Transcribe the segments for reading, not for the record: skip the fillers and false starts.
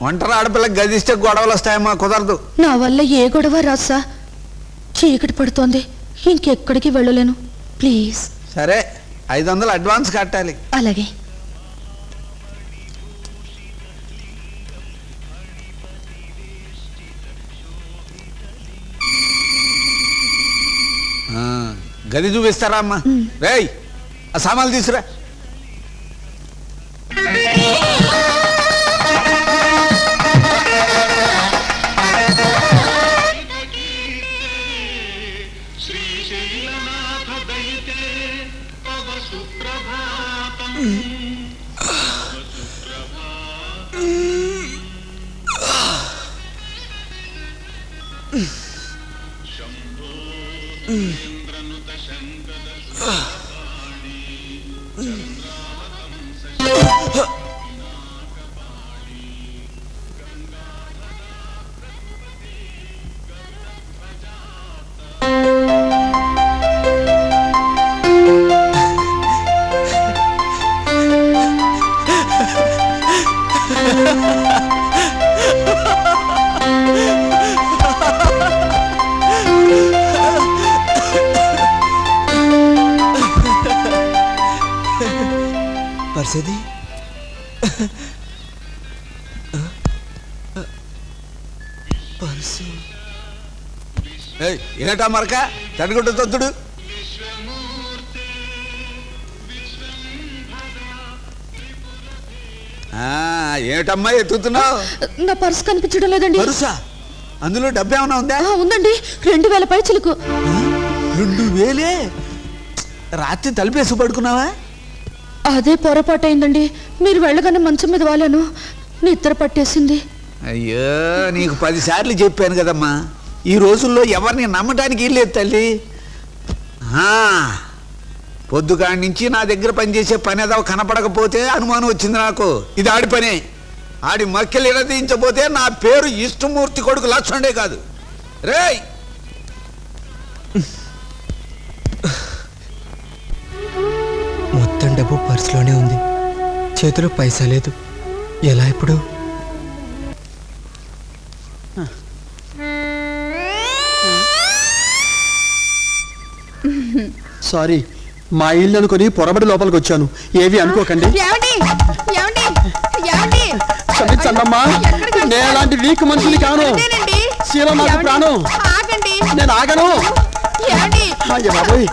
ఒంటరి ఆడపిల్లకి గదిస్తే గొడవలు వస్తాయమ్మా, కుదరదు. నా వల్ల ఏ గొడవ రాసా, చీకటి పడుతోంది, ఇంకెక్కడికి వెళ్ళలేను, ప్లీజ్. సరే, 500 అడ్వాన్స్ కట్టాలి. అలాగే. గది చూపిస్తారా అమ్మా? రేయ్, ఆ సామాన్లు తీసురా. పరిస్థితి ఏటా మరక తడిగుడ్డ తొత్తుడు. ఏమిటమ్మా ఎత్తుతున్నావు? నా పర్సు కనిపించడం లేదండి. పరుసా? అందులో డబ్బు ఏమైనా ఉందా? ఉందండి, 2000 పైచిలకు. 2000? రాత్రి తలుపేసి పడుకున్నావా? అదే పొరపాటు అయిందండి. మీరు వెళ్ళగానే మంచం మీద వాలాను, నిద్ర పట్టేసింది. అయ్యో, నీకు 10 సార్లు చెప్పాను కదమ్మా, ఈ రోజుల్లో ఎవరిని నమ్మటానికి లేదు తల్లి. పొద్దుగాడి నుంచి నా దగ్గర పనిచేసే పని ఏదో కనపడకపోతే అనుమానం వచ్చింది నాకు. ఇది ఆడి పనే. ఆడి మక్కెలు ఇరదించబోతే నా పేరు ఇష్టమూర్తి కొడుకు లక్ష్మణే కాదు. రేయ్, మొత్తం డబ్బు పర్సులోనే ఉంది, చేతిలో పైసా లేదు. ఎలా ఇప్పుడు? సారీ, మా ఇల్లు అనుకుని పొరబడి లోపలికి వచ్చాను, ఏవి అనుకోకండి. క్షమించండమ్మా, నేను అలాంటి వీక్ మనుషులు కాను. శీలం నాకు ప్రాణం. నేను ఆగను. బాబోయ్,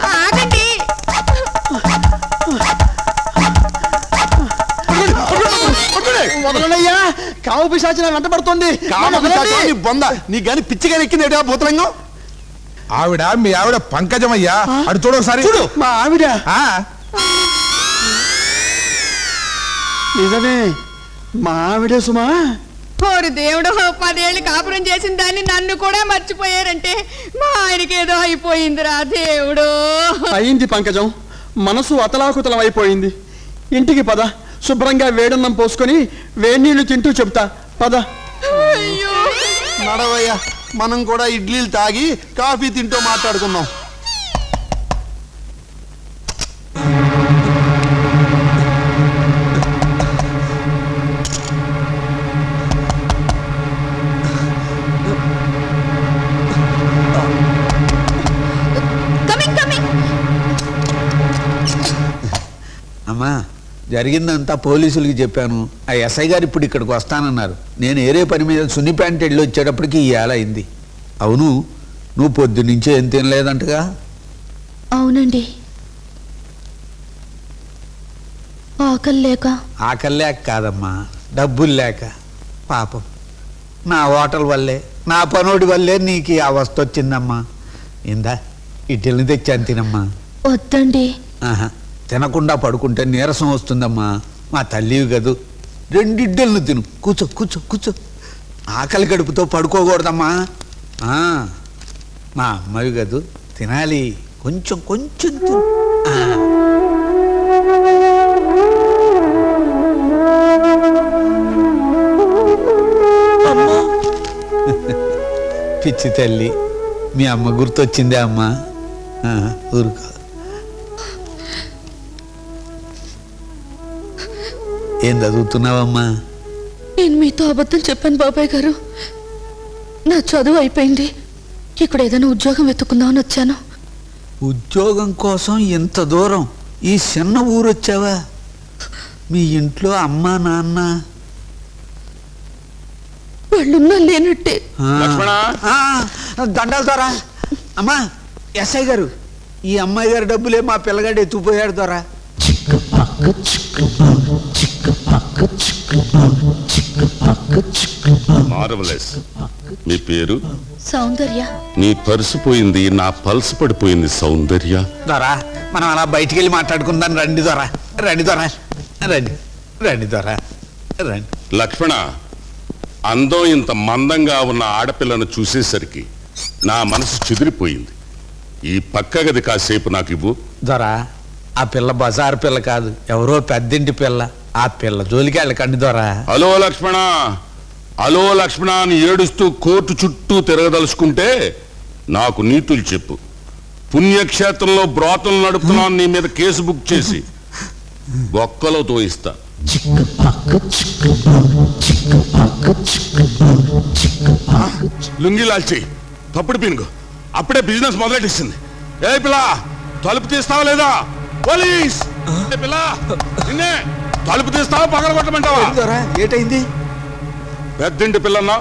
వదలనయ్యా, కావు పిశాచి నా వెంట పడుతుంది. బొంద నీ గాని పిచ్చిగా ఎక్కింది భూతలింగం. ఆవిడ మీ ఆవిడ పంకజమయ్యా, అటు చూడు ఒకసారి. చూడు, మా ఆవిడ. నిజమే, మా ఆవిడే సుమా. ఓరి దేవుడు, 10 ఏళ్ళు కాపురం చేసిన దాన్ని నన్ను కూడా మర్చిపోయారంటే మా ఆయనకి ఏదో అయిపోయిందిరా దేవుడు. అయింది పంకజం, మనసు అతలాకుతలం అయిపోయింది. ఇంటికి పద, శుభ్రంగా వేడన్నం పోసుకొని వేడినీళ్లు తింటూ చెప్తా, పద. నడవయ్యా, మనం కూడా ఇడ్లీలు తాగి కాఫీ తింటూ మాట్లాడుకుందాం. అమ్మా, జరిగిందంతా పోలీసులకి చెప్పాను. ఆ ఎస్ఐ గారు ఇప్పుడు ఇక్కడికి వస్తానన్నారు. నేను ఏరే పని మీద సున్నిపేంట వెళ్ళి వచ్చేటప్పటికి ఈ ఏళ అయింది. అవును, నువ్వు పొద్దున్నుంచి ఏం తినలేదంటగా? అవునండి, ఆకలి లేక. ఆకలి లేక కాదమ్మా, డబ్బులు లేక. పాపం, నా హోటల్ వల్లే, నా పనోడి వల్లే నీకు ఈ అవస్థ వచ్చిందమ్మా. ఇందా ఇడ్లీని తెచ్చాను, తినమ్మా. వద్దండి. తినకుండా పడుకుంటే నీరసం వస్తుందమ్మా. మా తల్లివి కదూ, 2 ఇడ్లీలను తిను. కూర్చో కూర్చో కూర్చో. ఆకలి గడుపుతో పడుకోకూడదమ్మా. మా అమ్మవి కదూ, తినాలి. కొంచెం కొంచెం తిను. పిచ్చి తల్లి, మీ అమ్మ గుర్తొచ్చిందే అమ్మా? ఊరుకో. ఏం చదువుతున్నావమ్మా? నేను మీతో అబద్ధం చెప్పాను బాబాయ్ గారు. నా చదువు అయిపోయింది. ఇక్కడ ఏదైనా ఉద్యోగం వెతుకుందామని వచ్చాను. ఉద్యోగం కోసం ఇంత దూరం ఈ చిన్న ఊరు వచ్చావా? మీ ఇంట్లో అమ్మా నాన్న వాళ్ళున్నా లేనట్టే. లక్ష్మణ! దండాలు దొరా. అమ్మా ఎస్ఐ గారు, ఈ అమ్మాయి గారి డబ్బులే మా పిల్లగాడు ఎత్తుకుపోయాడు దొరా. మార్వలెస్. మీ పేరు? సౌందర్య. నీ పర్సు పోయింది, నా పల్స్ పడిపోయింది సౌందర్య. దొరా, మనం అలా బయటికి వెళ్ళి మాట్లాడుకుందాం. రండి దొరా, రండి దొరా, రండి రండి దొరా, రండి. లక్ష్మణ, అందం ఇంత మందంగా ఉన్న ఆడపిల్లను చూసేసరికి నా మనసు చెదిరిపోయింది. ఈ పక్క గది కాసేపు నాకు ఇవ్వు. దొరా, ఆ పిల్ల బజారు పిల్ల కాదు, ఎవరో పెద్దింటి పిల్ల. ఆ పిల్ల జోలికి వెళ్ళకండి దొరా. హలో లక్ష్మణ, హలో లక్ష్మణ అని ఏడుస్తూ కోర్టు చుట్టూ తిరగదలుచుకుంటే నాకు నీతులు చెప్పు. పుణ్యక్షేత్రంలో బ్రోతలు నడుపుతున్నాను, నీ మీద కేసు బుక్ చేసి బొక్కలో తోయిస్తా. లుంగి లాల్చి తప్పుడు పినుగు అప్పుడే బిజినెస్ మొదలెట్టిస్తుంది. ఏ పిల్ల, తలుపు తీస్తావా లేదా? పోలీస్! పిల్ల, నిన్నే తలుపు తీస్తావా పగలగొట్టమంటావా? ఏటైంది? పెద్దింటి పిల్లన్నా,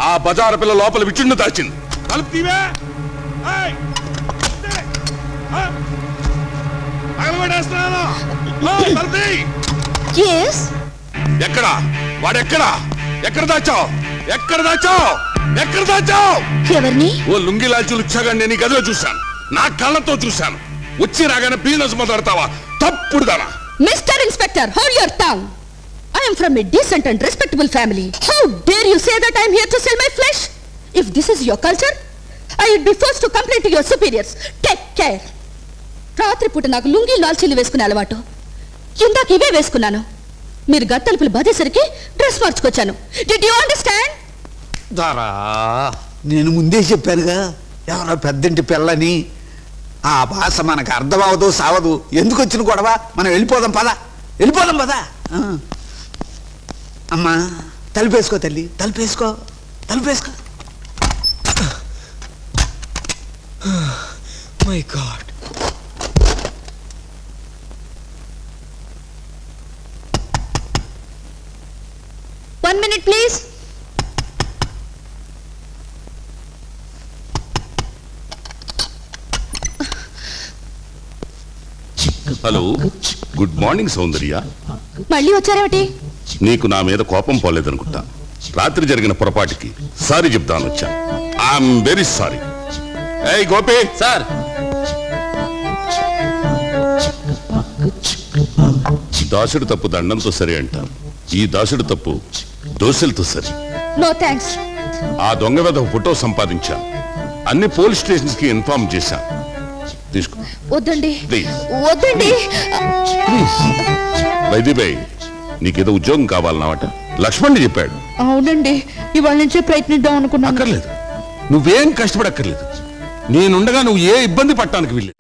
ఆ బజారు పిల్ల లోపల విచ్చిండు దాచింది. తలుపు తీవే. ఎక్కడా వాడెక్కడా? ఎక్కడ దాచావు? ఎక్కడ దాచావు? ఎక్కడ దాచావు? ఎవరిని? ఓ లుంగి లాల్చీలు వచ్చాగా నేను ఈ గదిలో చూశాను, నా కళ్ళతో చూశాను. వచ్చి రాగానే బిజినెస్ మొదలెడతావా? తప్పుడు దానా? Mister inspector, hold your tongue. I am from a decent and respectable family. How dare you say that I am here to sell my flesh? If this is your culture, I would be forced to complain to your superiors. Take care. రాత్రిపూట నాకు లుంగి లాల్చీలు వేసుకునే అలవాటు. ఇందాక ఇవే వేసుకున్నాను. మీరు గత్తలుపులు బాధేసరికి dress మార్చుకొచ్చాను. Did you understand? దొరా, నేను ముందే చెప్పానుగా ఎవరో పెద్దింటి పిల్లని. ఆ భాష మనకు అర్థం అవదు, సావదు. ఎందుకు వచ్చిన గొడవ? మనం వెళ్ళిపోదాం పద, వెళ్ళిపోదాం పద. అమ్మా తలుపేసుకో తల్లి, తలుపేసుకో, తలుపేసుకో. My God. One minute, please. Hello, good morning Soundarya. మళ్ళీ వచ్చారేమిటి? నీకు నా మీద కోపం పోలేదనుకుంటా. రాత్రి జరిగిన పొరపాటుకి సారీ చెప్తాను వచ్చా. I'm very sorry. ఏయ్ గోపి సార్, దాసుడు తప్పు దండంతో సరి అంటాను. ఈ దాసుడు తప్పు దోశలతో సరి. No thanks. ఆ దొంగ మీద ఫోటో సంపాదించాను. అన్ని పోలీస్ స్టేషన్స్ కి ఇన్ఫార్మ్ చేశాను. తీసుకో. వద్దండి, ప్లీజ్ వద్దండి. వైదిబై, నీకేదో ఉద్యోగం కావాలన్నమాట లక్ష్మణ్ చెప్పాడు. అవునండి, ఇవాళ నుంచే ప్రయత్నిద్దాం అనుకున్నాను. అక్కర్లేదు, నువ్వేం కష్టపడక్కర్లేదు. నేనుండగా నువ్వు ఏ ఇబ్బంది పట్టడానికి వీల్లేదు.